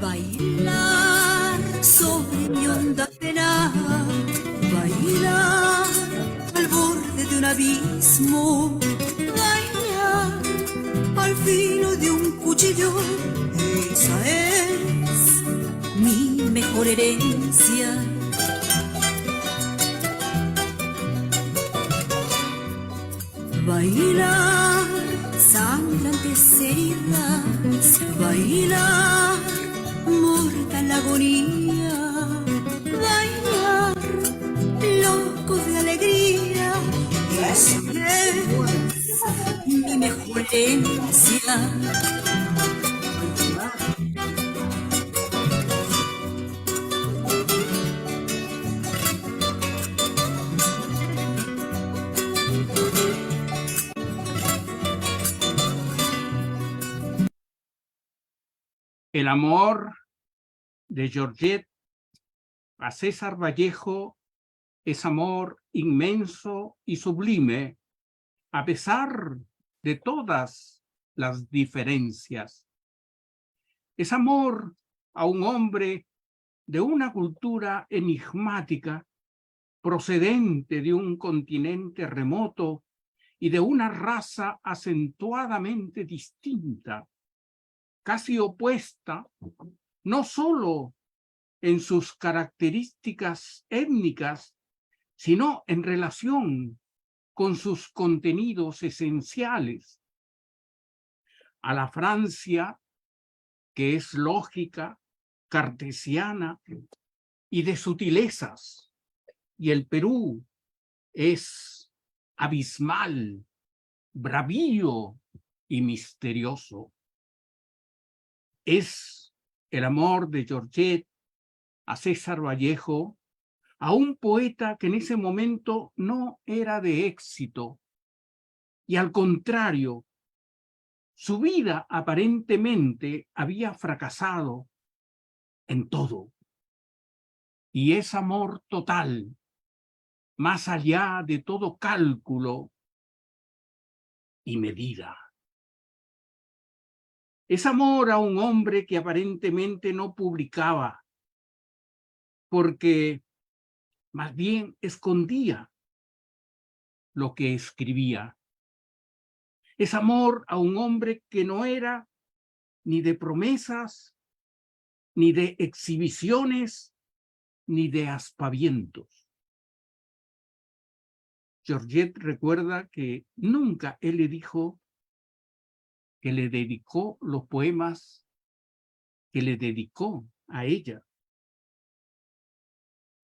Bailar sobre mi honda pena, bailar al borde de un abismo, bailar al filo de un cuchillo, esa es mi mejor herencia. Bailar sangrantes heridas, bailar mortal agonía, bailar loco de alegría, esa es mi mejor herencia. El amor de Georgette a César Vallejo es amor inmenso y sublime, a pesar de todas las diferencias. Es amor a un hombre de una cultura enigmática, procedente de un continente remoto y de una raza acentuadamente distinta, casi opuesta, no solo en sus características étnicas, sino en relación con sus contenidos esenciales. A la Francia, que es lógica, cartesiana y de sutilezas, y el Perú es abismal, bravío y misterioso. Es el amor de Georgette a César Vallejo, a un poeta que en ese momento no era de éxito, y al contrario, su vida aparentemente había fracasado en todo. Y es amor total, más allá de todo cálculo y medida. Es amor a un hombre que aparentemente no publicaba, porque más bien escondía lo que escribía. Es amor a un hombre que no era ni de promesas, ni de exhibiciones, ni de aspavientos. Georgette recuerda que nunca él le dijo que le dedicó los poemas que le dedicó a ella,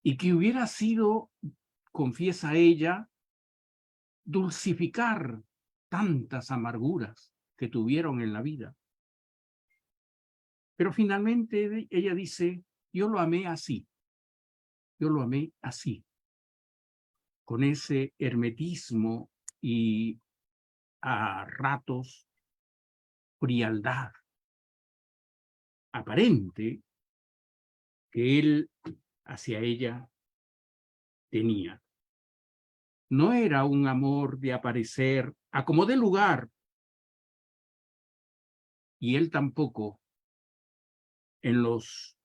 y que hubiera sido, confiesa ella, dulcificar tantas amarguras que tuvieron en la vida. Pero finalmente ella dice, yo lo amé así, con ese hermetismo y a ratos frialdad aparente que él hacia ella tenía. No era un amor de aparecer a como dé lugar, y él tampoco en los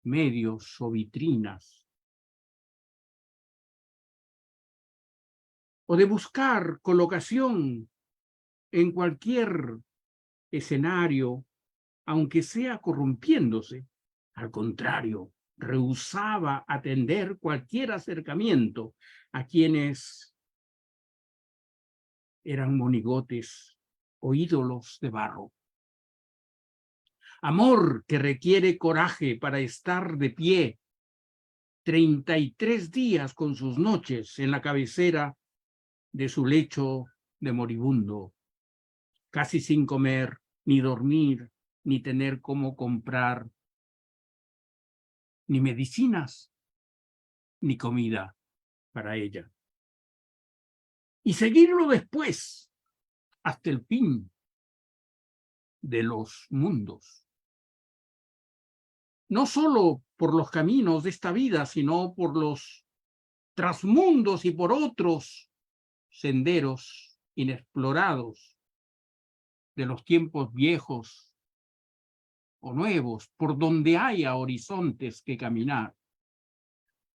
medios o vitrinas, o de buscar colocación en cualquier escenario, aunque sea corrompiéndose. Al contrario, rehusaba atender cualquier acercamiento a quienes eran monigotes o ídolos de barro. Amor que requiere coraje para estar de pie 33 días con sus noches en la cabecera de su lecho de moribundo, casi sin comer, ni dormir, ni tener cómo comprar ni medicinas, ni comida para ella. Y seguirlo después, hasta el fin de los mundos. No solo por los caminos de esta vida, sino por los trasmundos y por otros senderos inexplorados de los tiempos viejos o nuevos, por donde haya horizontes que caminar.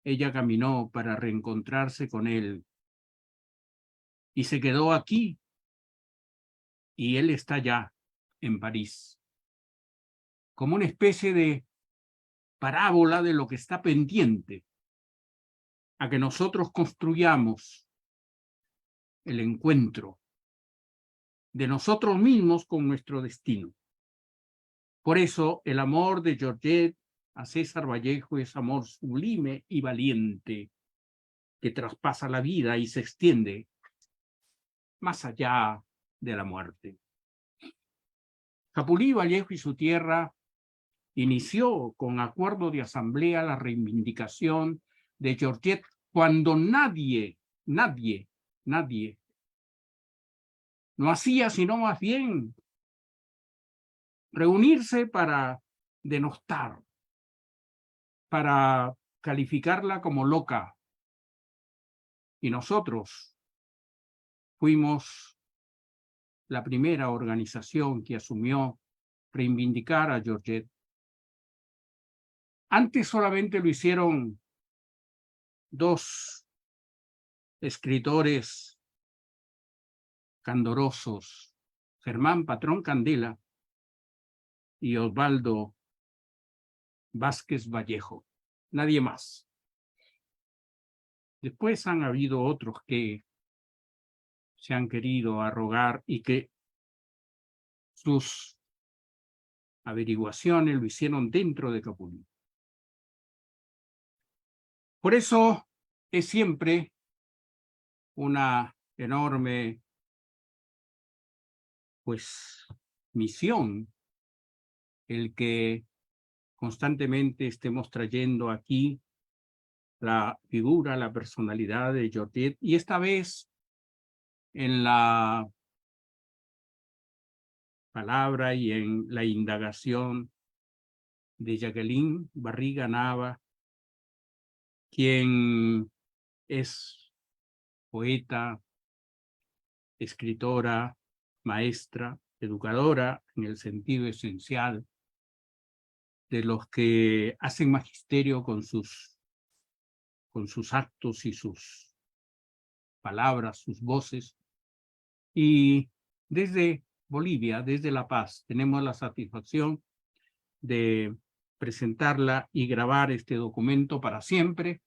Ella caminó para reencontrarse con él y se quedó aquí, y él está ya en París, como una especie de parábola de lo que está pendiente a que nosotros construyamos el encuentro de nosotros mismos con nuestro destino. Por eso el amor de Georgette a César Vallejo es amor sublime y valiente, que traspasa la vida y se extiende más allá de la muerte. Capulí Vallejo y su tierra inició con acuerdo de asamblea la reivindicación de Georgette cuando nadie no hacía sino más bien reunirse para denostar, para calificarla como loca. Y nosotros fuimos la primera organización que asumió reivindicar a Georgette. Antes solamente lo hicieron dos escritores candorosos, Germán Patrón Candela y Osvaldo Vázquez Vallejo. Nadie más. Después han habido otros que se han querido arrogar y que sus averiguaciones lo hicieron dentro de Capulí. Por eso es siempre una enorme, misión el que constantemente estemos trayendo aquí la figura, la personalidad de Georgette, y esta vez en la palabra y en la indagación de Jacqueline Barriga Nava, quien es poeta, escritora, maestra, educadora en el sentido esencial de los que hacen magisterio con sus actos y sus palabras, sus voces. Y desde Bolivia, desde La Paz, tenemos la satisfacción de presentarla y grabar este documento para siempre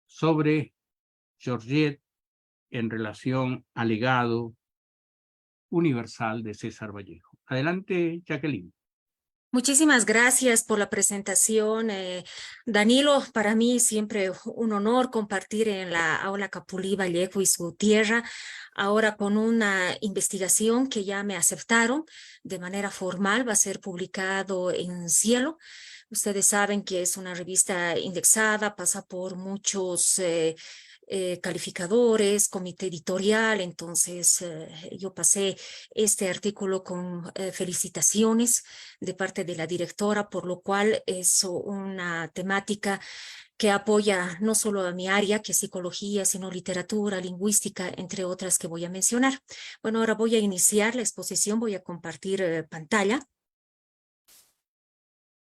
sobre Georgette en relación al legado universal de César Vallejo. Adelante, Jacqueline. Muchísimas gracias por la presentación, Danilo. Para mí siempre un honor compartir en la Aula Capulí Vallejo y su tierra, ahora con una investigación que ya me aceptaron de manera formal, va a ser publicado en Cielo. Ustedes saben que es una revista indexada, pasa por muchos calificadores, comité editorial, entonces yo pasé este artículo con felicitaciones de parte de la directora, por lo cual es una temática que apoya no solo a mi área, que es psicología, sino literatura, lingüística, entre otras que voy a mencionar. Bueno, ahora voy a iniciar la exposición, voy a compartir pantalla.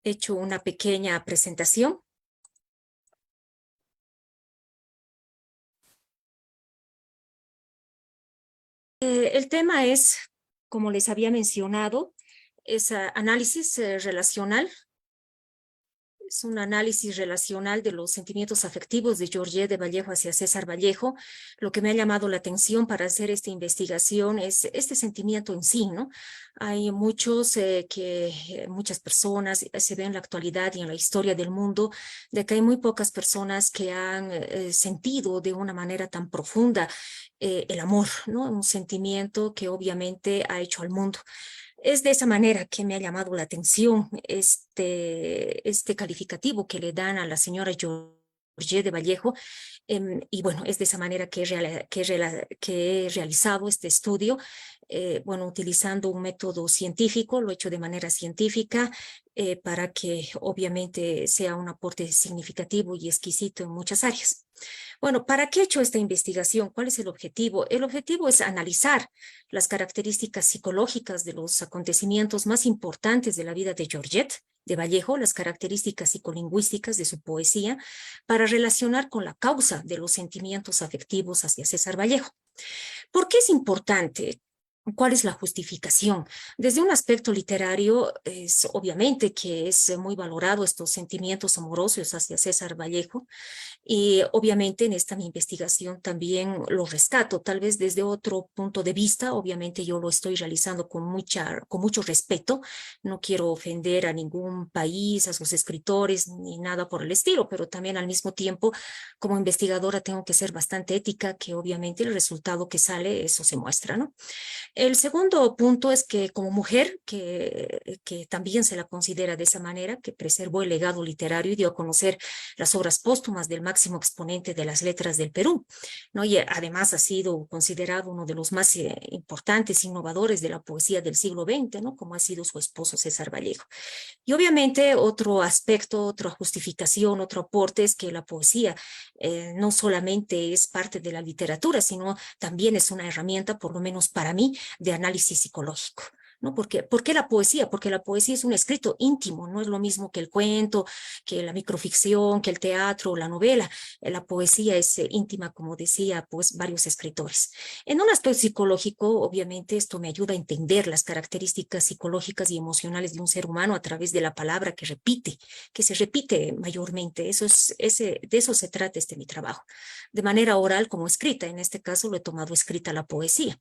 He hecho una pequeña presentación. El tema es, como les había mencionado, es análisis relacional. Es un análisis relacional de los sentimientos afectivos de Georgette de Vallejo hacia César Vallejo. Lo que me ha llamado la atención para hacer esta investigación es este sentimiento en sí, ¿no? Hay muchas personas, se ve en la actualidad y en la historia del mundo, de que hay muy pocas personas que han sentido de una manera tan profunda el amor, ¿no? Un sentimiento que obviamente ha hecho al mundo. Es de esa manera que me ha llamado la atención este calificativo que le dan a la señora Georgette de Vallejo. Y bueno, es de esa manera que he realizado este estudio. bueno, utilizando un método científico, lo he hecho de manera científica, para que obviamente sea un aporte significativo y exquisito en muchas áreas. Bueno, ¿para qué he hecho esta investigación? ¿Cuál es el objetivo? El objetivo es analizar las características psicológicas de los acontecimientos más importantes de la vida de Georgette de Vallejo, las características psicolingüísticas de su poesía, para relacionar con la causa de los sentimientos afectivos hacia César Vallejo. ¿Por qué es importante? ¿Cuál es la justificación? Desde un aspecto literario, es obviamente que es muy valorado estos sentimientos amorosos hacia César Vallejo, y obviamente en esta mi investigación también lo rescato, tal vez desde otro punto de vista. Obviamente yo lo estoy realizando con mucho respeto. No quiero ofender a ningún país, a sus escritores, ni nada por el estilo, pero también al mismo tiempo, como investigadora, tengo que ser bastante ética, que obviamente el resultado que sale, eso se muestra, ¿no? El segundo punto es que como mujer, que también se la considera de esa manera, que preservó el legado literario y dio a conocer las obras póstumas del máximo exponente de las letras del Perú, ¿no? Y además ha sido considerado uno de los más importantes innovadores de la poesía del siglo XX, ¿no? Como ha sido su esposo César Vallejo. Y obviamente otro aspecto, otra justificación, otro aporte es que la poesía no solamente es parte de la literatura, sino también es una herramienta, por lo menos para mí, de análisis psicológico, ¿no? ¿Por qué la poesía? Porque la poesía es un escrito íntimo, no es lo mismo que el cuento, que la microficción, que el teatro, la novela. La poesía es íntima, como decía, pues varios escritores. En un aspecto psicológico, obviamente, esto me ayuda a entender las características psicológicas y emocionales de un ser humano a través de la palabra que se repite mayormente. De eso se trata mi trabajo. De manera oral como escrita, en este caso lo he tomado escrita la poesía.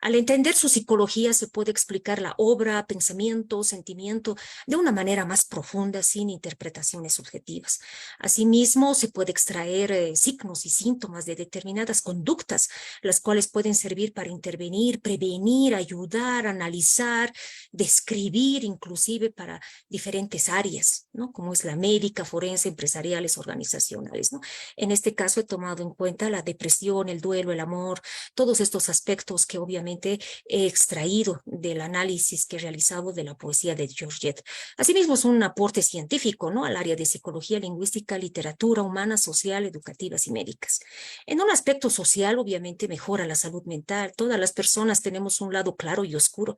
Al entender su psicología se puede explicar la obra, pensamiento, sentimiento de una manera más profunda, sin interpretaciones subjetivas. Asimismo, se puede extraer signos y síntomas de determinadas conductas, las cuales pueden servir para intervenir, prevenir, ayudar, analizar, describir, inclusive para diferentes áreas, ¿no? Como es la médica, forense, empresariales, organizacionales, ¿no? En este caso he tomado en cuenta la depresión, el duelo, el amor, todos estos aspectos que obviamente he extraído del análisis que he realizado de la poesía de Georgette. Asimismo, es un aporte científico, ¿no? Al área de psicología lingüística, literatura humana, social, educativas y médicas. En un aspecto social, obviamente, mejora la salud mental. Todas las personas tenemos un lado claro y oscuro.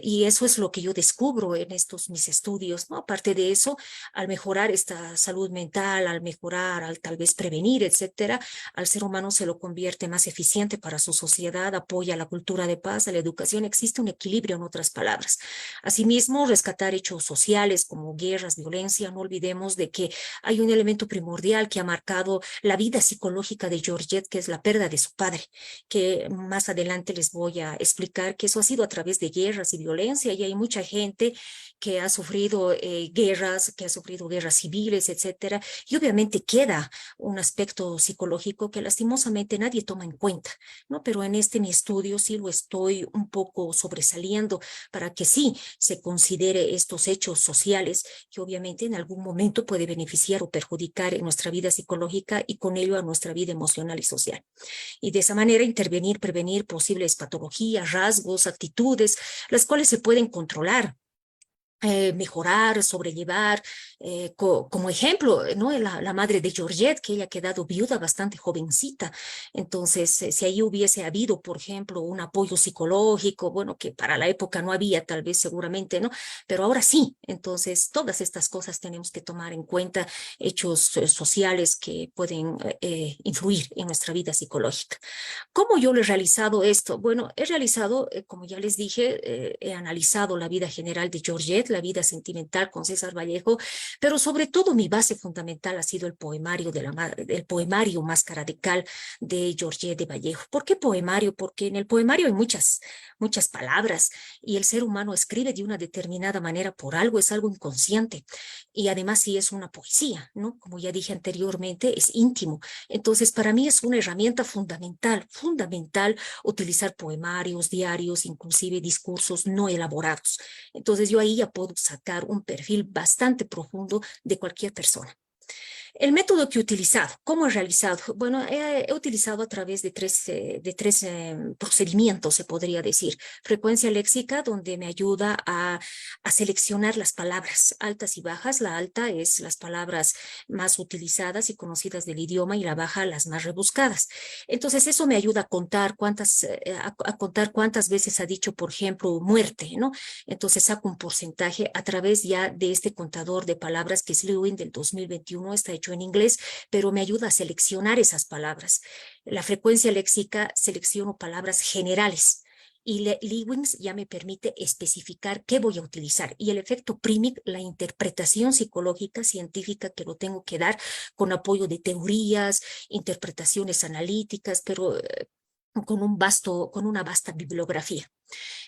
Y eso es lo que yo descubro en estos mis estudios, ¿no? Aparte de eso, al mejorar esta salud mental, al mejorar, al tal vez prevenir, etcétera, al ser humano se lo convierte más eficiente para su sociedad, apoya la cultura de paz, la educación, existe un equilibrio, en otras palabras. Asimismo, rescatar hechos sociales como guerras, violencia. No olvidemos de que hay un elemento primordial que ha marcado la vida psicológica de Georgette, que es la pérdida de su padre, que más adelante les voy a explicar que eso ha sido a través de guerras y violencia, y hay mucha gente que ha sufrido guerras, que ha sufrido guerras civiles, etcétera, y obviamente queda un aspecto psicológico que lastimosamente nadie toma en cuenta, ¿no? Pero en mi estudio sí lo estoy un poco sobresaliendo para que sí se considere estos hechos sociales que obviamente en algún momento puede beneficiar o perjudicar en nuestra vida psicológica y con ello a nuestra vida emocional y social. Y de esa manera intervenir, prevenir posibles patologías, rasgos, actitudes, las cuales se pueden controlar, mejorar, sobrellevar, como ejemplo, ¿no? La madre de Georgette, que ella ha quedado viuda bastante jovencita. Entonces, si ahí hubiese habido, por ejemplo, un apoyo psicológico, bueno, que para la época no había, tal vez seguramente, ¿no? Pero ahora sí. Entonces, todas estas cosas tenemos que tomar en cuenta, hechos sociales que pueden influir en nuestra vida psicológica. ¿Cómo yo lo he realizado esto? Bueno, he realizado, como ya les dije, he analizado la vida general de Georgette, la vida sentimental con César Vallejo, pero sobre todo mi base fundamental ha sido el poemario el poemario Máscara de Cal de Georgette de Vallejo. ¿Por qué poemario? Porque en el poemario hay muchas palabras y el ser humano escribe de una determinada manera por algo, es algo inconsciente, y además sí es una poesía, ¿no? Como ya dije anteriormente, es íntimo. Entonces, para mí es una herramienta fundamental utilizar poemarios, diarios, inclusive discursos no elaborados. Entonces, yo ahí ya puedo sacar un perfil bastante profundo de cualquier persona. El método que he utilizado, ¿cómo he realizado? Bueno, he utilizado a través de tres procedimientos, se podría decir. Frecuencia léxica, donde me ayuda a seleccionar las palabras altas y bajas. La alta es las palabras más utilizadas y conocidas del idioma y la baja las más rebuscadas. Entonces, eso me ayuda a contar a contar cuántas veces ha dicho, por ejemplo, muerte, ¿no? Entonces, saco un porcentaje a través ya de este contador de palabras que es Lewin del 2021, está hecho en inglés, pero me ayuda a seleccionar esas palabras. La frecuencia léxica, selecciono palabras generales y Lewins ya me permite especificar qué voy a utilizar. Y el efecto Primic, la interpretación psicológica, científica que lo tengo que dar con apoyo de teorías, interpretaciones analíticas, pero con una vasta bibliografía.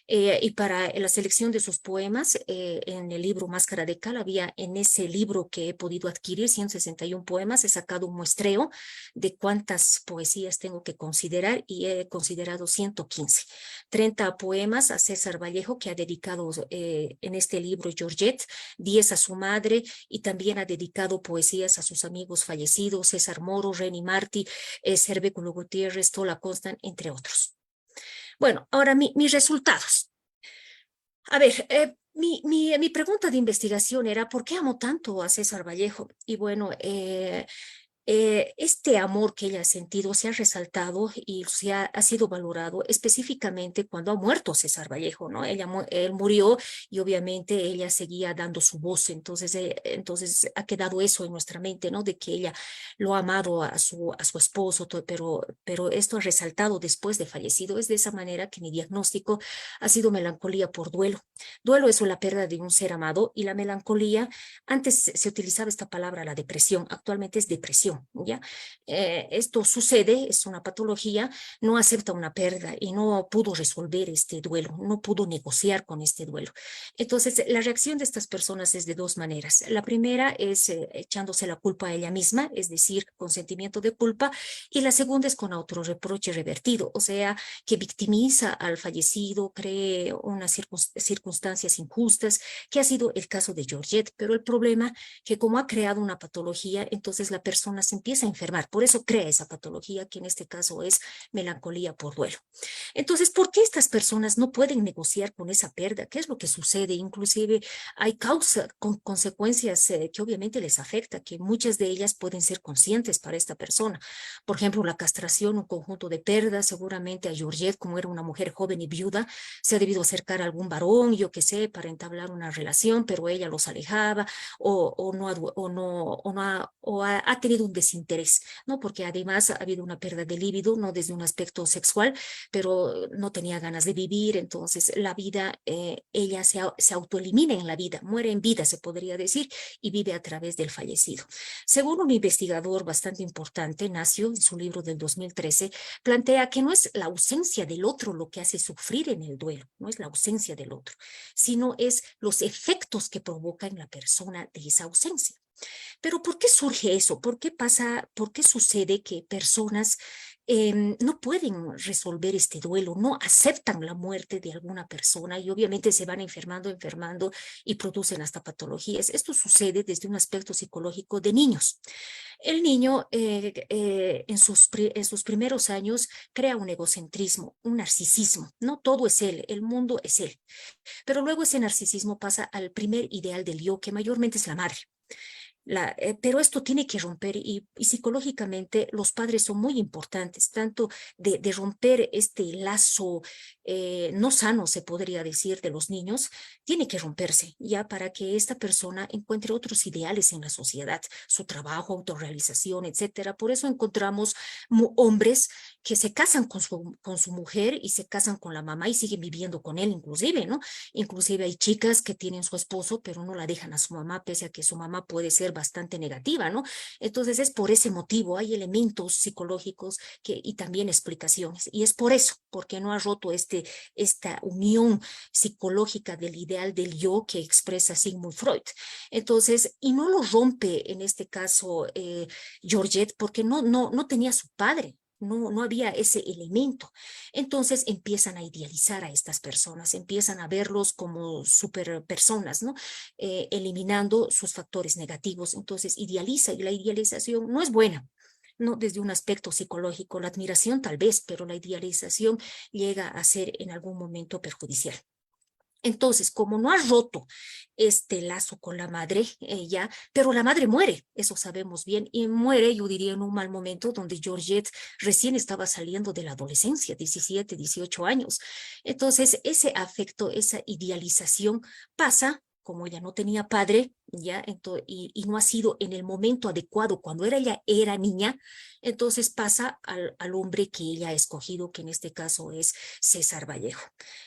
Y para la selección de sus poemas, en el libro Máscara de Cal, en ese libro que he podido adquirir 161 poemas, he sacado un muestreo de cuántas poesías tengo que considerar y he considerado 115. 30 poemas a César Vallejo, que ha dedicado en este libro Georgette, 10 a su madre y también ha dedicado poesías a sus amigos fallecidos, César Moro, Reni Martí, Cervéculo Gutiérrez, Tola Constant, entre otros. Bueno, ahora mis resultados. A ver, mi pregunta de investigación era, ¿por qué amo tanto a César Vallejo? Y bueno, este amor que ella ha sentido se ha resaltado y ha sido valorado específicamente cuando ha muerto César Vallejo, ¿no? Él murió y obviamente ella seguía dando su voz, entonces ha quedado eso en nuestra mente, ¿no? De que ella lo ha amado a su esposo, pero esto ha resaltado después de fallecido. Es de esa manera que mi diagnóstico ha sido melancolía por duelo. Duelo es la pérdida de un ser amado y la melancolía, antes se utilizaba esta palabra, la depresión, actualmente es depresión. ¿Ya? Esto sucede, es una patología, no acepta una pérdida y no pudo resolver este duelo, no pudo negociar con este duelo. Entonces, la reacción de estas personas es de dos maneras. La primera es echándose la culpa a ella misma, es decir, con sentimiento de culpa, y la segunda es con autorreproche revertido, o sea, que victimiza al fallecido, cree unas circunstancias injustas, que ha sido el caso de Georgette, pero el problema que como ha creado una patología, entonces la persona se empieza a enfermar, por eso crea esa patología, que en este caso es melancolía por duelo. Entonces, ¿por qué estas personas no pueden negociar con esa pérdida? ¿Qué es lo que sucede? Inclusive hay consecuencias que obviamente les afecta, que muchas de ellas pueden ser conscientes para esta persona. Por ejemplo, la castración, un conjunto de pérdidas, seguramente a Georgette, como era una mujer joven y viuda, se ha debido acercar a algún varón, yo qué sé, para entablar una relación, pero ella los alejaba ha tenido un desinterés, ¿no? Porque además ha habido una pérdida de líbido, no desde un aspecto sexual, pero no tenía ganas de vivir, entonces la vida, ella se autoelimina en la vida, muere en vida, se podría decir, y vive a través del fallecido. Según un investigador bastante importante, Nacio, en su libro del 2013, plantea que no es la ausencia del otro lo que hace sufrir en el duelo, no es la ausencia del otro, sino es los efectos que provoca en la persona de esa ausencia. Pero ¿por qué surge eso? ¿Por qué pasa? ¿Por qué sucede que personas no pueden resolver este duelo, no aceptan la muerte de alguna persona y obviamente se van enfermando y producen hasta patologías? Esto sucede desde un aspecto psicológico de niños. El niño en sus primeros años crea un egocentrismo, un narcisismo, ¿no? Todo es él, el mundo es él. Pero luego ese narcisismo pasa al primer ideal del yo, que mayormente es la madre. Pero esto tiene que romper y psicológicamente los padres son muy importantes, tanto de romper este lazo no sano, se podría decir, de los niños, tiene que romperse ya para que esta persona encuentre otros ideales en la sociedad, su trabajo, autorrealización, etcétera. Por eso encontramos hombres que se casan con su mujer y se casan con la mamá y siguen viviendo con él inclusive, ¿no? Inclusive hay chicas que tienen su esposo, pero no la dejan a su mamá, pese a que su mamá puede ser bastante negativa, ¿no? Entonces es por ese motivo, hay elementos psicológicos y también explicaciones, y es por eso, porque no ha roto esta unión psicológica del ideal del yo que expresa Sigmund Freud. Entonces, y no lo rompe en este caso Georgette, porque no tenía su padre, no había ese elemento. Entonces empiezan a idealizar a estas personas, empiezan a verlos como super personas, ¿no? Eliminando sus factores negativos. Entonces idealiza, y la idealización no es buena. No desde un aspecto psicológico, la admiración tal vez, pero la idealización llega a ser en algún momento perjudicial. Entonces, como no ha roto este lazo con la madre, ella, pero la madre muere, eso sabemos bien, y muere, yo diría, en un mal momento donde Georgette recién estaba saliendo de la adolescencia, 17, 18 años. Entonces, ese afecto, esa idealización pasa, como ella no tenía padre, ya, y no ha sido en el momento adecuado cuando ella era niña, entonces pasa al hombre que ella ha escogido, que en este caso es César Vallejo,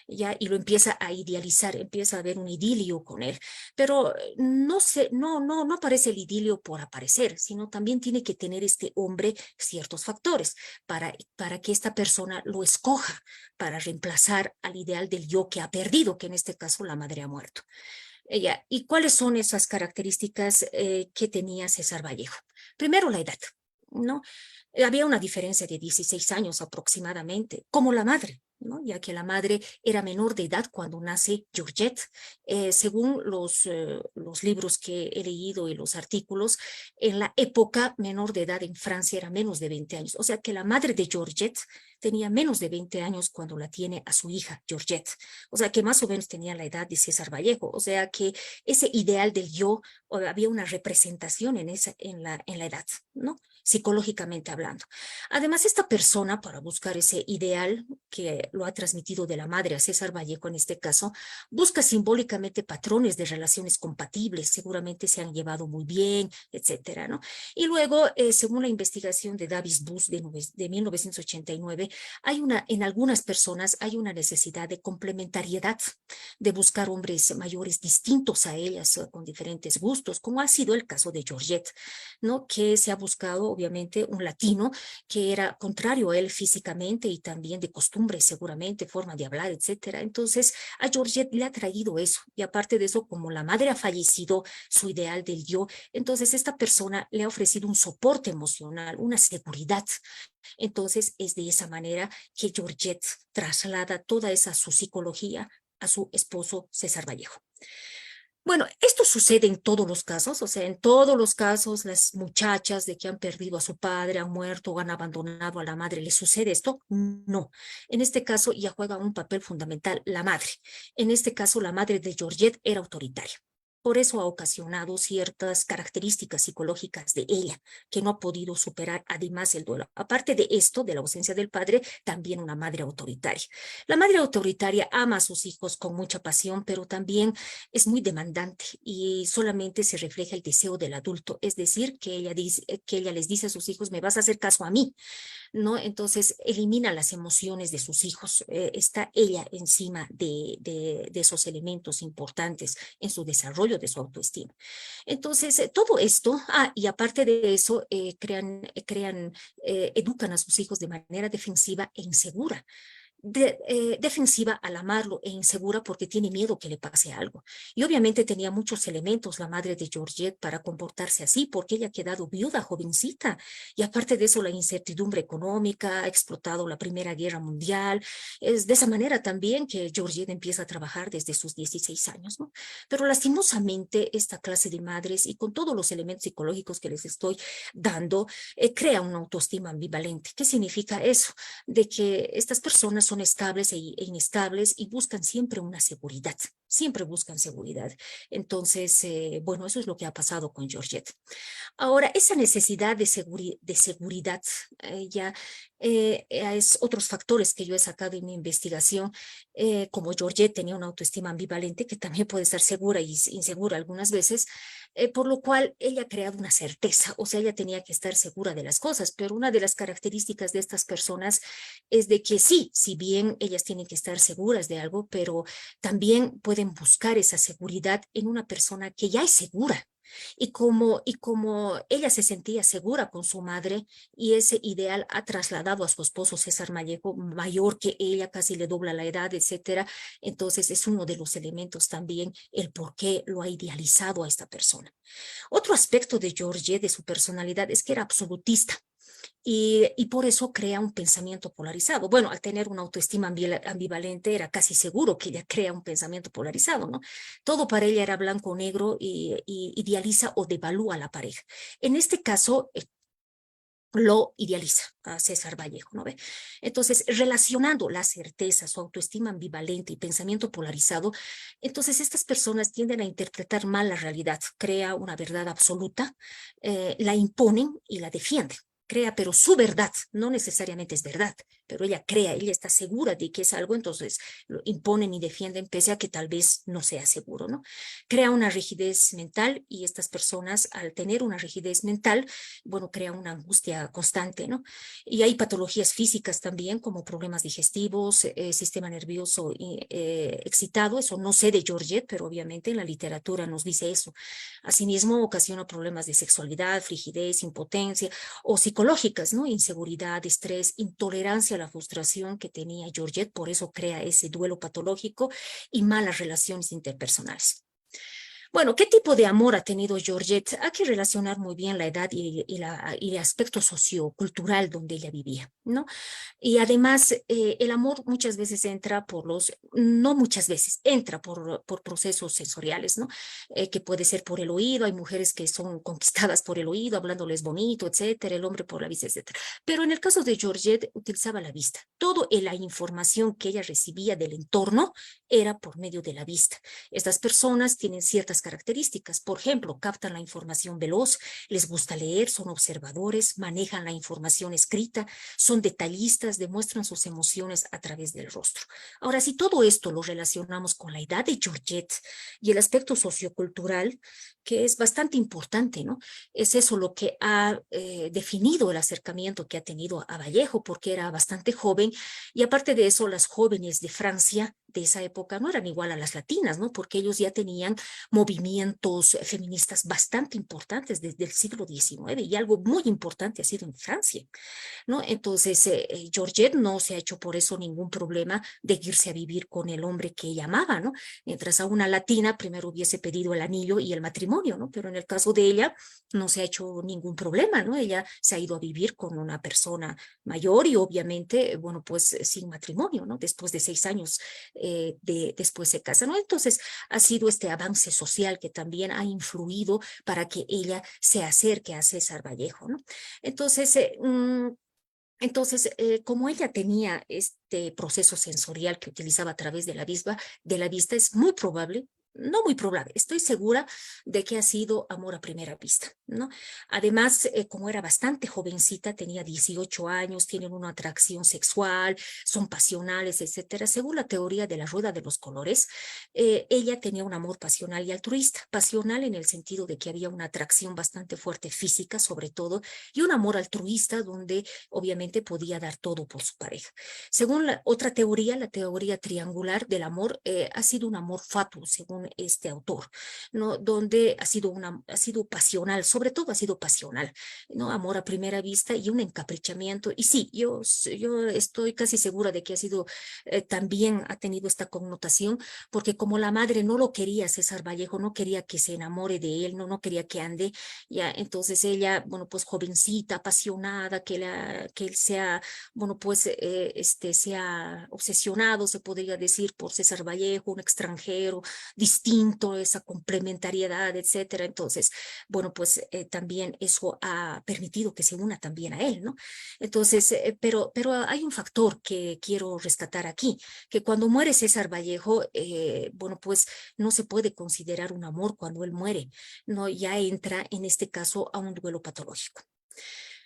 ya, y lo empieza a idealizar, empieza a ver un idilio con él, pero no aparece el idilio por aparecer, sino también tiene que tener este hombre ciertos factores para que esta persona lo escoja, para reemplazar al ideal del yo que ha perdido, que en este caso la madre ha muerto. ¿Y cuáles son esas características que tenía César Vallejo? Primero, la edad, ¿no? Había una diferencia de 16 años aproximadamente, como la madre, ¿no? Ya que la madre era menor de edad cuando nace Georgette. Según los libros que he leído y los artículos, en la época menor de edad en Francia era menos de 20 años. O sea que la madre de Georgette tenía menos de 20 años cuando la tiene a su hija Georgette. O sea que más o menos tenía la edad de César Vallejo. O sea que ese ideal del yo, había una representación en la edad, ¿no? Psicológicamente hablando. Además, esta persona, para buscar ese ideal que lo ha transmitido de la madre a César Vallejo en este caso, busca simbólicamente patrones de relaciones compatibles, seguramente se han llevado muy bien, etcétera, ¿no? Y luego, según la investigación de Davis Buss de 1989, en algunas personas hay una necesidad de complementariedad, de buscar hombres mayores distintos a ellas, con diferentes gustos, como ha sido el caso de Georgette, ¿no? Que se ha buscado, obviamente, un latino que era contrario a él físicamente y también de costumbre, seguramente, forma de hablar, etcétera. Entonces, a Georgette le ha traído eso. Y aparte de eso, como la madre ha fallecido, su ideal del yo, entonces esta persona le ha ofrecido un soporte emocional, una seguridad. Entonces, es de esa manera que Georgette traslada toda esa su psicología a su esposo César Vallejo. Bueno, esto sucede en todos los casos, o sea, en todos los casos, las muchachas de que han perdido a su padre, han muerto o han abandonado a la madre, ¿les sucede esto? No. En este caso ya juega un papel fundamental la madre. En este caso, la madre de Georgette era autoritaria. Por eso ha ocasionado ciertas características psicológicas de ella, que no ha podido superar además el duelo. Aparte de esto, de la ausencia del padre, también una madre autoritaria. La madre autoritaria ama a sus hijos con mucha pasión, pero también es muy demandante y solamente se refleja el deseo del adulto. Es decir, que ella les dice a sus hijos, me vas a hacer caso a mí, ¿no? Entonces elimina las emociones de sus hijos. Está ella encima de esos elementos importantes en su desarrollo de su autoestima. Entonces, todo esto, y aparte de eso, educan a sus hijos de manera defensiva e insegura. Defensiva al amarlo e insegura porque tiene miedo que le pase algo. Y obviamente tenía muchos elementos la madre de Georgette para comportarse así, porque ella ha quedado viuda, jovencita. Y aparte de eso, la incertidumbre económica, ha explotado la Primera Guerra Mundial. Es de esa manera también que Georgette empieza a trabajar desde sus 16 años, ¿no? Pero lastimosamente, esta clase de madres, y con todos los elementos psicológicos que les estoy dando, crea una autoestima ambivalente. ¿Qué significa eso? De que estas personas son estables e inestables y buscan siempre una seguridad, siempre buscan seguridad. Entonces, bueno, eso es lo que ha pasado con Georgette. Ahora, esa necesidad de seguridad ya es otros factores que yo he sacado en mi investigación, como Georgette tenía una autoestima ambivalente que también puede estar segura y insegura algunas veces, por lo cual ella ha creado una certeza, o sea, ella tenía que estar segura de las cosas, pero una de las características de estas personas es de que sí, si bien ellas tienen que estar seguras de algo, pero también pueden buscar esa seguridad en una persona que ya es segura. Y como ella se sentía segura con su madre y ese ideal ha trasladado a su esposo César Vallejo, mayor que ella, casi le dobla la edad, etcétera, entonces es uno de los elementos también el por qué lo ha idealizado a esta persona. Otro aspecto de Georgette, de su personalidad, es que era absolutista. y por eso crea un pensamiento polarizado. Bueno, al tener una autoestima ambivalente era casi seguro que ella crea un pensamiento polarizado, ¿no? Todo para ella era blanco o negro y idealiza o devalúa a la pareja. En este caso, lo idealiza a César Vallejo, ¿no ve? Entonces, relacionando la certeza, su autoestima ambivalente y pensamiento polarizado, entonces estas personas tienden a interpretar mal la realidad, crea una verdad absoluta, la imponen y la defienden. Crea, pero su verdad no necesariamente es verdad, pero ella crea, ella está segura de que es algo, entonces lo imponen y defienden pese a que tal vez no sea seguro, ¿no? Crea una rigidez mental y estas personas al tener una rigidez mental, bueno, crea una angustia constante, ¿no? Y hay patologías físicas también, como problemas digestivos, sistema nervioso excitado, eso no sé de Georgette, pero obviamente en la literatura nos dice eso. Asimismo, ocasiona problemas de sexualidad, frigidez, impotencia o psicológicas, ¿no? Inseguridad, estrés, intolerancia a la frustración que tenía Georgette, por eso crea ese duelo patológico y malas relaciones interpersonales. Bueno, ¿qué tipo de amor ha tenido Georgette? Hay que relacionar muy bien la edad y el aspecto sociocultural donde ella vivía, ¿no? Y además, el amor muchas veces entra no muchas veces, entra por procesos sensoriales, ¿no? Que puede ser por el oído, hay mujeres que son conquistadas por el oído, hablándoles bonito, etcétera, el hombre por la vista, etcétera. Pero en el caso de Georgette, utilizaba la vista. Toda la información que ella recibía del entorno era por medio de la vista. Estas personas tienen ciertas características, por ejemplo, captan la información veloz, les gusta leer, son observadores, manejan la información escrita, son detallistas, demuestran sus emociones a través del rostro. Ahora, si todo esto lo relacionamos con la edad de Georgette y el aspecto sociocultural, que es bastante importante, ¿no? Es eso lo que ha definido el acercamiento que ha tenido a Vallejo, porque era bastante joven, y aparte de eso, las jóvenes de Francia de esa época no eran igual a las latinas, ¿no? Porque ellos ya tenían movimientos feministas bastante importantes desde el siglo XIX, y algo muy importante ha sido en Francia, ¿no? Entonces, Georgette no se ha hecho por eso ningún problema de irse a vivir con el hombre que ella amaba, ¿no? Mientras a una latina primero hubiese pedido el anillo y el matrimonio, ¿no? Pero en el caso de ella no se ha hecho ningún problema, ¿no? Ella se ha ido a vivir con una persona mayor y obviamente, bueno, pues sin matrimonio, ¿no? Después de 6 años, después se casa, ¿no? Entonces, ha sido este avance social que también ha influido para que ella se acerque a César Vallejo, ¿no? Entonces, como ella tenía este proceso sensorial que utilizaba a través de la vista, es muy probable, no muy probable, estoy segura de que ha sido amor a primera vista, ¿no? Además, como era bastante jovencita, tenía 18 años, tienen una atracción sexual, son pasionales, etcétera. Según la teoría de la rueda de los colores, ella tenía un amor pasional y altruista. Pasional en el sentido de que había una atracción bastante fuerte física, sobre todo, y un amor altruista donde obviamente podía dar todo por su pareja. Según otra teoría, la teoría triangular del amor, ha sido un amor fatuo, según este autor, ¿no? Donde ha sido pasional, sobre todo ha sido pasional, ¿no? Amor a primera vista y un encaprichamiento. Y sí, yo estoy casi segura de que también ha tenido esta connotación, porque como la madre no lo quería, César Vallejo no quería que se enamore de él, no quería que ande, ya, entonces ella, bueno, pues jovencita, apasionada, que él sea, bueno, pues sea obsesionado, se podría decir, por César Vallejo, un extranjero distinto, esa complementariedad, etcétera. Entonces, bueno, pues también eso ha permitido que se una también a él, ¿no? Entonces, pero hay un factor que quiero rescatar aquí, que cuando muere César Vallejo, bueno, pues no se puede considerar un amor cuando él muere, ¿no? Ya entra en este caso a un duelo patológico.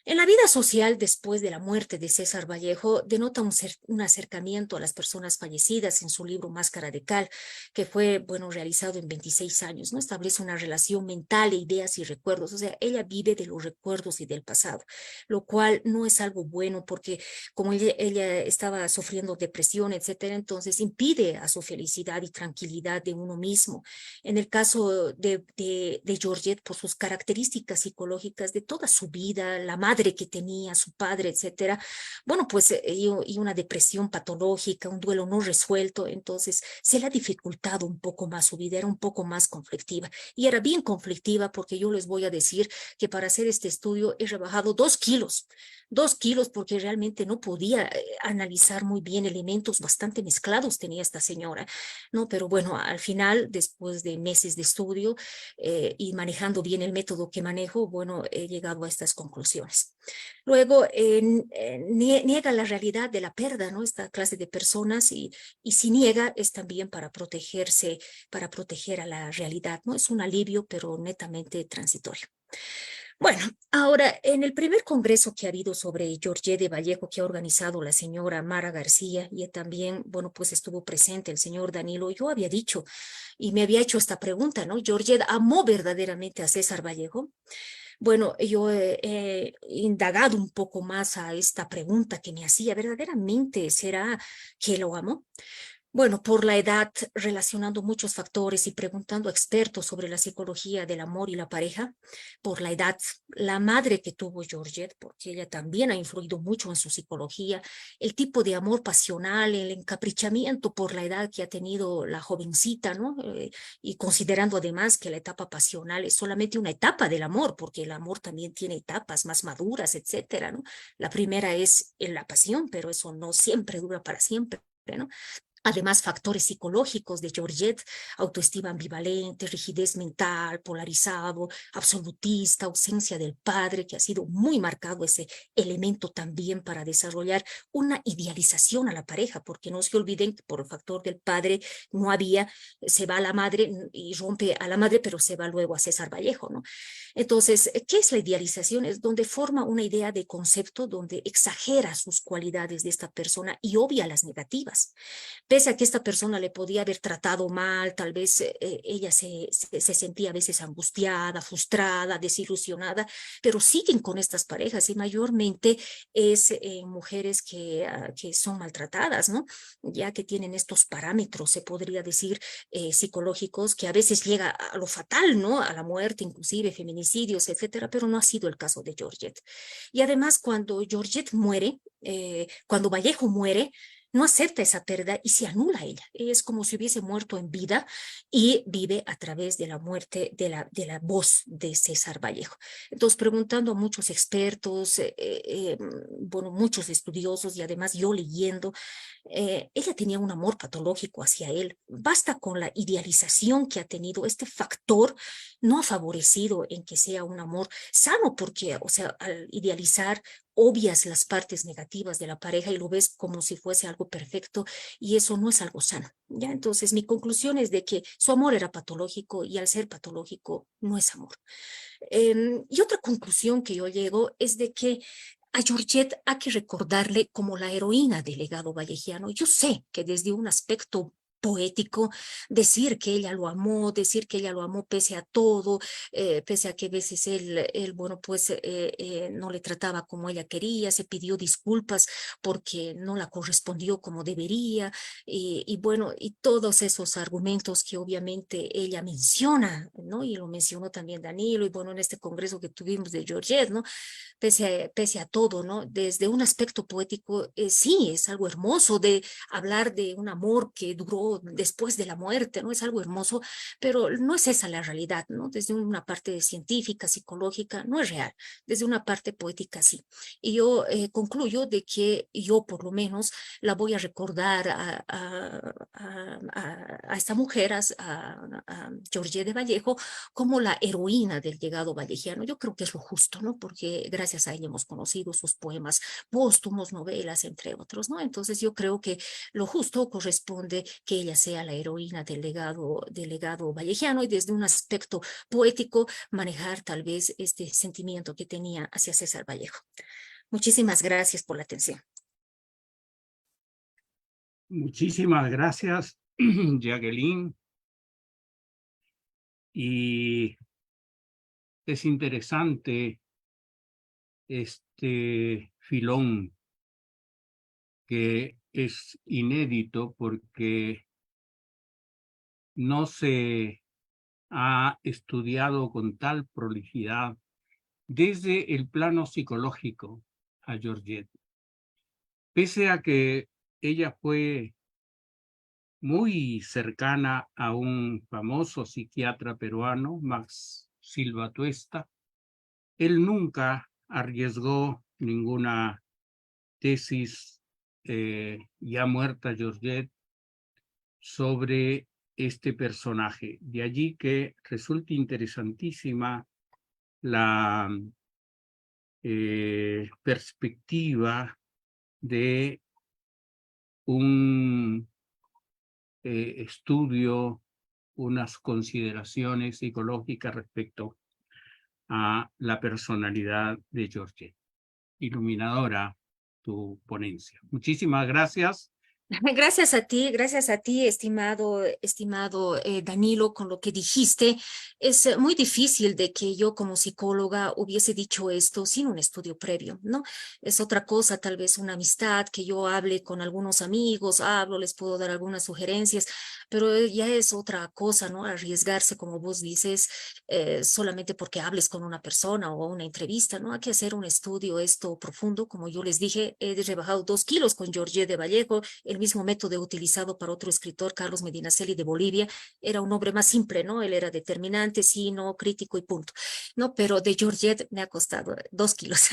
En la vida social, después de la muerte de César Vallejo, denota un acercamiento a las personas fallecidas en su libro Máscara de Cal, que fue, bueno, realizado en 26 años, ¿no? Establece una relación mental, ideas y recuerdos. O sea, ella vive de los recuerdos y del pasado, lo cual no es algo bueno porque como ella estaba sufriendo depresión, etcétera, entonces impide a su felicidad y tranquilidad de uno mismo. En el caso de Georgette, por sus características psicológicas de toda su vida, la madre que tenía, su padre, etcétera. Bueno, pues y una depresión patológica, un duelo no resuelto, entonces se le ha dificultado un poco más su vida, era un poco más conflictiva. Y era bien conflictiva porque yo les voy a decir que para hacer este estudio he rebajado 2 kilos. 2 kilos porque realmente no podía analizar muy bien elementos bastante mezclados tenía esta señora, ¿no? Pero bueno, al final, después de meses de estudio y manejando bien el método que manejo, bueno, he llegado a estas conclusiones. Luego, niega la realidad de la pérdida, ¿no? Esta clase de personas y si niega es también para protegerse, para proteger a la realidad, ¿no? Es un alivio, pero netamente transitorio. Bueno, ahora, en el primer congreso que ha habido sobre Georgette de Vallejo que ha organizado la señora Mara García y también, bueno, pues estuvo presente el señor Danilo, yo había dicho y me había hecho esta pregunta, ¿no? ¿Georgette amó verdaderamente a César Vallejo? Bueno, yo he indagado un poco más a esta pregunta que me hacía, ¿verdaderamente será que lo amó? Bueno, por la edad, relacionando muchos factores y preguntando a expertos sobre la psicología del amor y la pareja, por la edad, la madre que tuvo Georgette, porque ella también ha influido mucho en su psicología, el tipo de amor pasional, el encaprichamiento por la edad que ha tenido la jovencita, ¿no? Y considerando además que la etapa pasional es solamente una etapa del amor, porque el amor también tiene etapas más maduras, etcétera, ¿no? La primera es en la pasión, pero eso no siempre dura para siempre, ¿no? Además, factores psicológicos de Georgette, autoestima ambivalente, rigidez mental, polarizado, absolutista, ausencia del padre, que ha sido muy marcado ese elemento también para desarrollar una idealización a la pareja, porque no se olviden que por el factor del padre no había, se va a la madre y rompe a la madre, pero se va luego a César Vallejo, ¿no? Entonces, ¿qué es la idealización? Es donde forma una idea de concepto, donde exagera sus cualidades de esta persona y obvia las negativas. Pese a que esta persona le podía haber tratado mal, tal vez ella se sentía a veces angustiada, frustrada, desilusionada, pero siguen con estas parejas y mayormente es mujeres que son maltratadas, ¿no? Ya que tienen estos parámetros, se podría decir, psicológicos, que a veces llega a lo fatal, ¿no? A la muerte, inclusive feminicidios, etcétera, pero no ha sido el caso de Georgette. Y además, cuando Georgette muere, cuando Vallejo muere, no acepta esa pérdida y se anula a ella. Es como si hubiese muerto en vida y vive a través de la muerte de la voz de César Vallejo. Entonces, preguntando a muchos expertos, bueno, muchos estudiosos y además yo leyendo, ella tenía un amor patológico hacia él. Basta con la idealización que ha tenido. Este factor no ha favorecido en que sea un amor sano porque, o sea, al idealizar obvias las partes negativas de la pareja y lo ves como si fuese algo perfecto y eso no es algo sano. ¿Ya? Entonces mi conclusión es de que su amor era patológico y al ser patológico no es amor. Y otra conclusión que yo llego es de que a Georgette hay que recordarle como la heroína del legado vallejiano. Yo sé que desde un aspecto poético, decir que ella lo amó, decir que ella lo amó pese a todo, pese a que a veces él bueno, pues no le trataba como ella quería, se pidió disculpas porque no la correspondió como debería, y bueno, y todos esos argumentos que obviamente ella menciona, ¿no? Y lo mencionó también Danilo, y bueno, en este congreso que tuvimos de Georgette, ¿no? Pese a todo, ¿no? Desde un aspecto poético, sí, es algo hermoso de hablar de un amor que duró después de la muerte, ¿no? Es algo hermoso, pero no es esa la realidad, ¿no? Desde una parte científica, psicológica, no es real. Desde una parte poética, sí. Y yo concluyo de que yo, por lo menos, la voy a recordar a esta mujer, a Georgette de Vallejo, como la heroína del legado vallejiano. Yo creo que es lo justo, ¿no? Porque gracias a ella hemos conocido sus poemas póstumos, novelas, entre otros, ¿no? Entonces yo creo que lo justo corresponde que ella sea la heroína del legado vallejiano y desde un aspecto poético manejar tal vez este sentimiento que tenía hacia César Vallejo. Muchísimas gracias por la atención. Muchísimas gracias, Jacqueline. Y es interesante este filón que es inédito porque no se ha estudiado con tal prolijidad desde el plano psicológico a Georgette. Pese a que ella fue muy cercana a un famoso psiquiatra peruano, Max Silva Tuesta, él nunca arriesgó ninguna tesis ya muerta Georgette sobre este personaje. De allí que resulta interesantísima la perspectiva de un estudio, unas consideraciones psicológicas respecto a la personalidad de Georgette. Iluminadora tu ponencia. Muchísimas gracias. Gracias a ti, estimado Danilo, con lo que dijiste. Es muy difícil de que yo como psicóloga hubiese dicho esto sin un estudio previo, ¿no? Es otra cosa, tal vez una amistad, que yo hable con algunos amigos, les puedo dar algunas sugerencias, pero ya es otra cosa, ¿no? Arriesgarse, como vos dices, solamente porque hables con una persona o una entrevista, ¿no? Hay que hacer un estudio esto profundo. Como yo les dije, he rebajado 2 kilos con Georgette de Vallejo. El mismo método utilizado para otro escritor, Carlos Medinaceli de Bolivia. Era un hombre más simple, ¿no? Él era determinante, sí, no, crítico y punto, ¿no? Pero de Georgette me ha costado 2 kilos.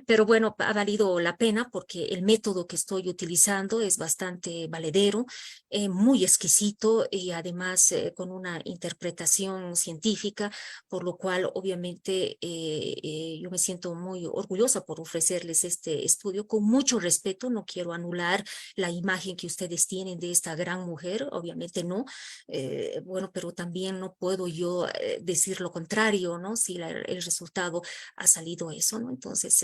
Pero bueno, ha valido la pena porque el método que estoy utilizando es bastante valedero, muy exquisito y además con una interpretación científica, por lo cual obviamente yo me siento muy orgullosa por ofrecerles este estudio con mucho respeto. No quiero anular la imagen que ustedes tienen de esta gran mujer, obviamente no, bueno, pero también no puedo yo decir lo contrario, ¿no? Si el resultado ha salido eso, ¿no? Entonces,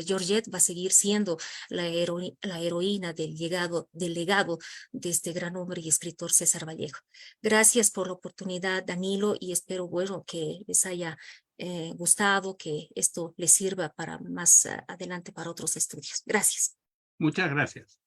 Georgette va a seguir siendo la heroína del legado de este gran hombre y escritor César Vallejo. Gracias por la oportunidad, Danilo, y espero, bueno, que les haya gustado, que esto les sirva para más adelante para otros estudios. Gracias. Muchas gracias.